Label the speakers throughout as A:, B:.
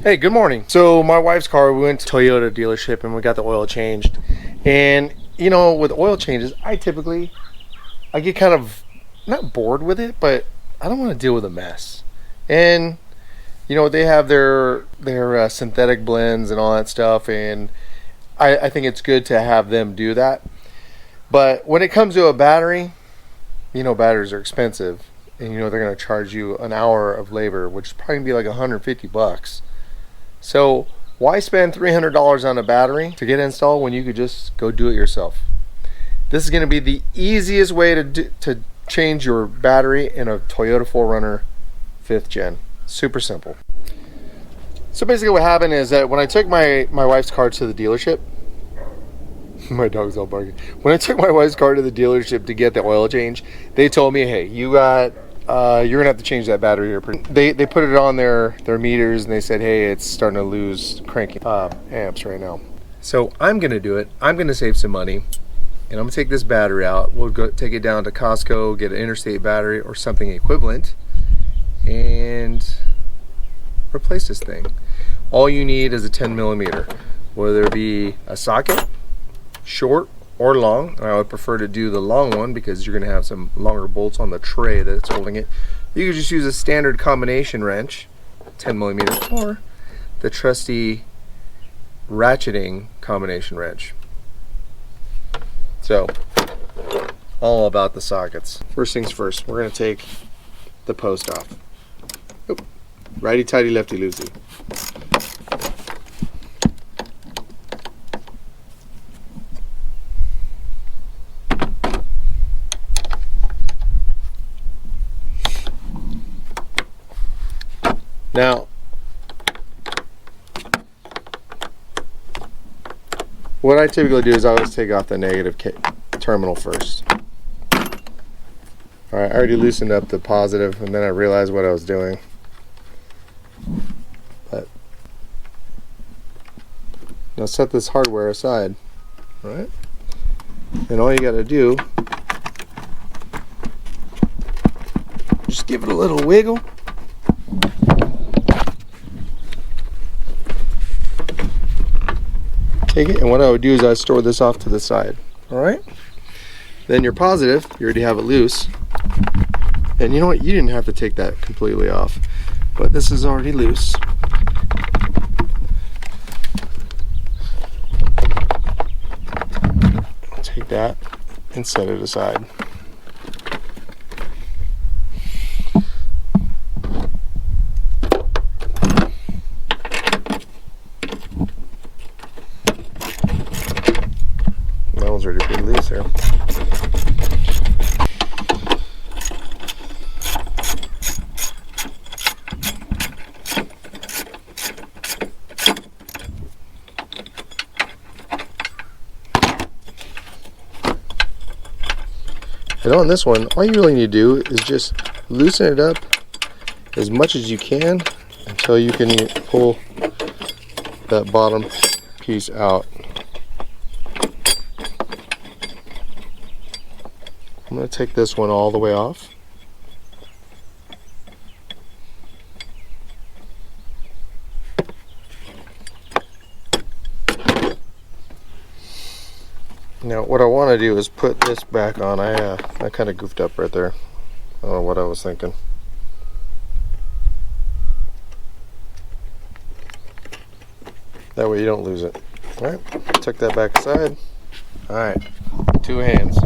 A: Hey, good morning. So my wife's car, we went to Toyota dealership and we got the oil changed. And you know, with oil changes, I get kind of not bored with it, but I don't want to deal with a mess. And you know, they have their synthetic blends and all that stuff, and I think it's good to have them do that. But when it comes to a battery, you know, batteries are expensive, and you know they're going to charge you an hour of labor, which is probably gonna be like $150. So why spend $300 on a battery to get installed when you could just go do it yourself? This is going to be the easiest way to change your battery in a Toyota 4Runner 5th gen. Super simple. So basically what happened is that when I took my wife's car to the dealership, my dog's all barking. When I took my wife's car to the dealership to get the oil change, they told me, hey, you're gonna have to change that battery here. They put it on their meters and they said, hey, it's starting to lose cranking amps right now. So I'm gonna do it. I'm gonna save some money, and I'm gonna take this battery out. We'll go take it down to Costco, get an interstate battery or something equivalent, and replace this thing. All you need is a 10 millimeter, whether it be a socket, short or long. I would prefer to do the long one because you're going to have some longer bolts on the tray that's holding it. You could just use a standard combination wrench, 10 millimeter, or the trusty ratcheting combination wrench. So, all about the sockets. First things first, we're going to take the post off. Oop. Righty tighty, lefty loosey. Now, what I typically do is I always take off the negative terminal first. Alright, I already loosened up the positive and then I realized what I was doing. But now set this hardware aside, alright? And all you gotta do, just give it a little wiggle. Take it, and what I would do is I store this off to the side. Alright? Then your positive, you already have it loose. And you know what? You didn't have to take that completely off. But this is already loose. Take that and set it aside. That one's already pretty loose here. And on this one, all you really need to do is just loosen it up as much as you can until you can pull that bottom piece out. I'm going to take this one all the way off. Now what I want to do is put this back on. I kind of goofed up right there. I don't know what I was thinking. That way you don't lose it. Alright, tuck that back aside. Alright, two hands.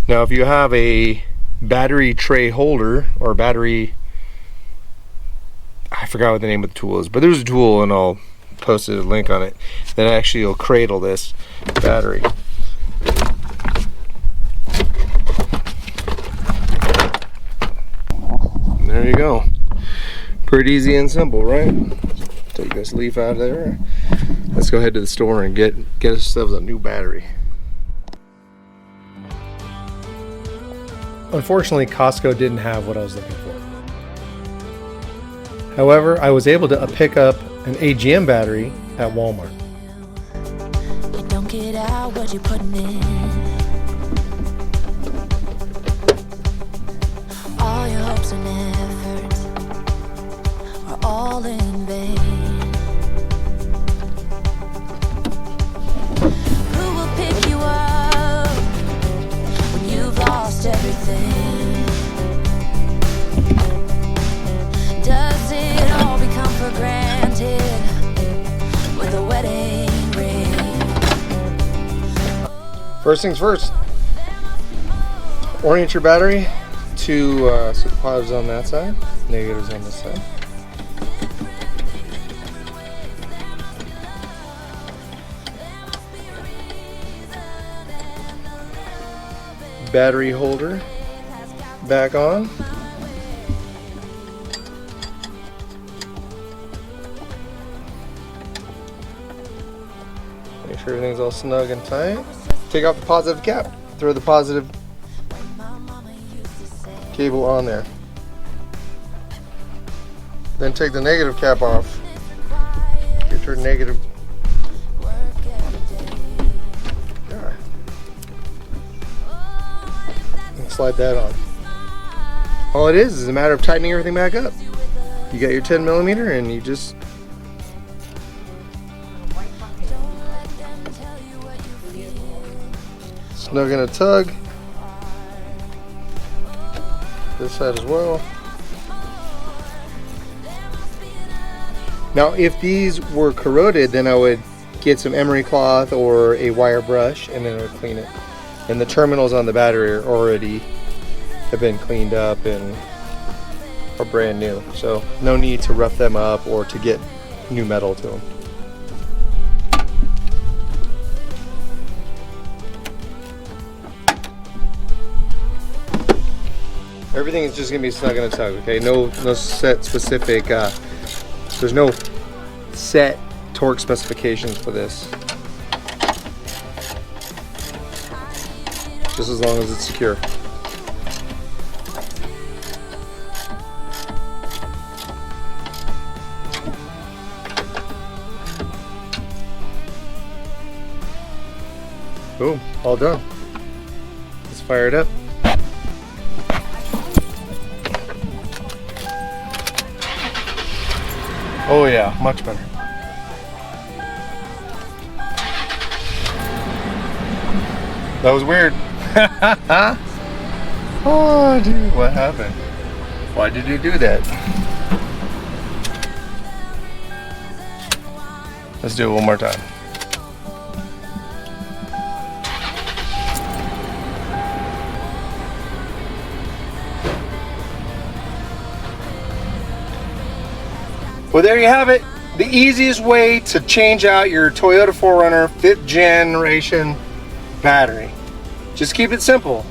A: Now if you have a battery tray holder or battery, I forgot what the name of the tool is, but there's a tool and I'll post a link on it that actually will cradle this battery. And there you go. Pretty easy and simple, right? Take this leaf out of there. Let's go head to the store and get ourselves a new battery. Unfortunately, Costco didn't have what I was looking for. However, I was able to pick up an AGM battery at Walmart. You don't get out what you're putting in.
B: hopes and efforts are all in vain. Who will pick you up when you've lost everything? Does it all become for granted with a wedding ring?
A: First things first, orient your battery to so the positives on that side, negatives on this side. Battery holder back on. Make sure everything's all snug and tight. Take off the positive cap. Throw the positive cable on there. Then take the negative cap off. Get your negative. Yeah. And slide that on. All it is a matter of tightening everything back up. You got your 10 millimeter and you just snug in a tug. This side as well. Now if these were corroded, then I would get some emery cloth or a wire brush and then I would clean it. And the terminals on the battery are already have been cleaned up and are brand new, so no need to rough them up or to get new metal to them. Everything is just gonna be snug in a tug, okay? No set specific. There's no set torque specifications for this. Just as long as it's secure. Boom, all done. Let's fire it up. Oh yeah, much better. That was weird. Oh dude, what happened? Why did you do that? Let's do it one more time. Well, there you have it. The easiest way to change out your Toyota 4Runner 5th generation battery. Just keep it simple.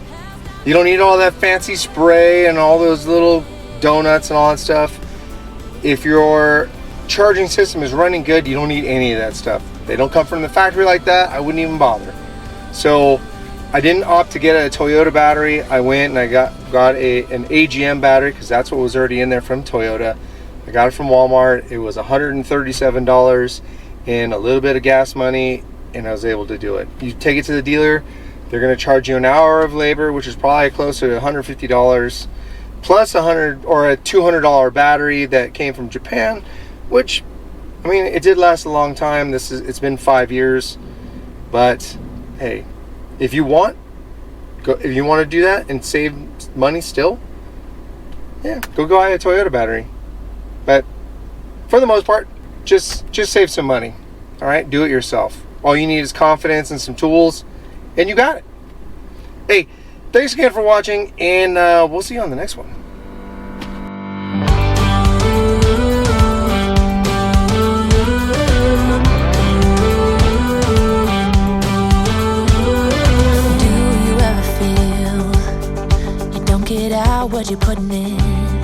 A: You don't need all that fancy spray and all those little donuts and all that stuff. If your charging system is running good, you don't need any of that stuff. They don't come from the factory like that. I wouldn't even bother. So I didn't opt to get a Toyota battery. I went and I got an AGM battery because that's what was already in there from Toyota. I got it from Walmart. It was $137 and a little bit of gas money, and I was able to do it. You take it to the dealer, they're going to charge you an hour of labor, which is probably close to $150, plus a $200 battery that came from Japan, which, I mean, it did last a long time. It's been 5 years, but hey, if you want to do that and save money still, yeah, go buy a Toyota battery. But for the most part, just save some money. All right, do it yourself. All you need is confidence and some tools, and you got it. Hey, thanks again for watching, and we'll see you on the next one.
B: Do you ever feel you don't get out what you're putting in?